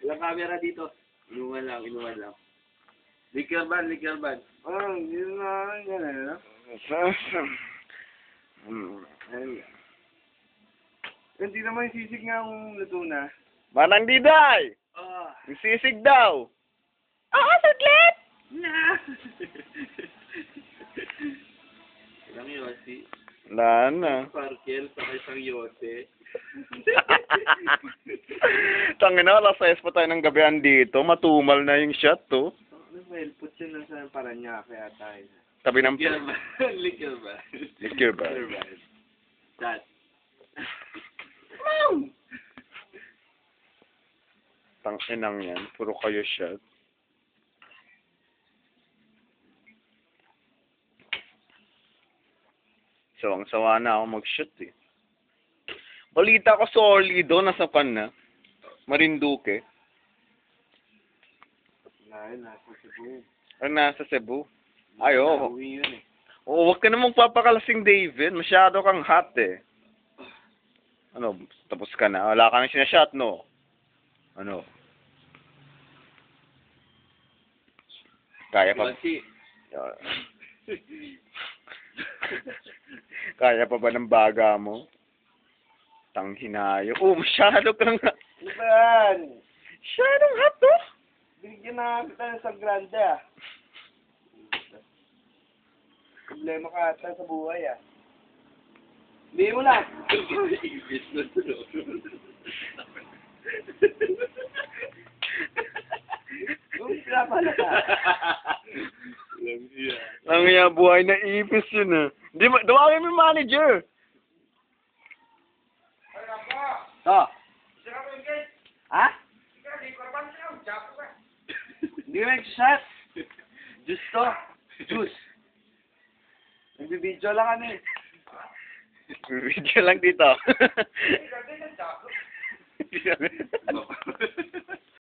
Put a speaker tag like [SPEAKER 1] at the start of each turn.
[SPEAKER 1] Walang camera dito. Inuman lang, inuman lang. Liquor ban.
[SPEAKER 2] Oh, yun na, yan ano? Hindi naman yung sisig nga kung luto na.
[SPEAKER 3] Manang Diday!
[SPEAKER 1] Ah.
[SPEAKER 3] Yung sisig daw!
[SPEAKER 4] Oo, saglit!
[SPEAKER 1] Na! Ilang yosi.
[SPEAKER 3] Wala na.
[SPEAKER 1] Parkel, saka isang yote.
[SPEAKER 3] Tangina, alas 6 pa tayo ng gabihan dito. Matumal na yung shot, to.
[SPEAKER 2] Well, put yun lang sa Paranaque yata yun.
[SPEAKER 3] Tabi ng...
[SPEAKER 1] Liquor ban.
[SPEAKER 3] Liquor ban.
[SPEAKER 1] That.
[SPEAKER 3] Tanginang yan. Puro kayo shot. Sawang-sawa na ako mag-shoot eh. Balita ko solido, nasa kan na. Marinduque.
[SPEAKER 2] Nasa Cebu.
[SPEAKER 3] Ano nasa Cebu? Ay, oo.
[SPEAKER 2] Uwi yun eh.
[SPEAKER 3] Oo, huwag ka namang papakalasing David. Masyado kang hot eh. Ano, tapos ka na. Wala ka nang sinashot, no? Ano? Kaya pa...
[SPEAKER 1] Kasi,
[SPEAKER 3] Kaya pa ba ng baga mo? Tanghinayo. Oh, masyado kang...
[SPEAKER 2] Ano ba yan?
[SPEAKER 3] Masyadong hot, to.
[SPEAKER 2] Binigyan na kita sa grande ah. Problema ka ata sa buhay ah. Hindi mo na.
[SPEAKER 1] ibis na to.
[SPEAKER 2] Kung pinapala ka.
[SPEAKER 3] Ang iya buhay na ipis yun ah. Di ma... Dawagin mo yung manager.
[SPEAKER 2] To. Ha? Hindi ka nag-shot. Juice to. Juice. Nagbibideo lang kami.
[SPEAKER 3] Video lang dito.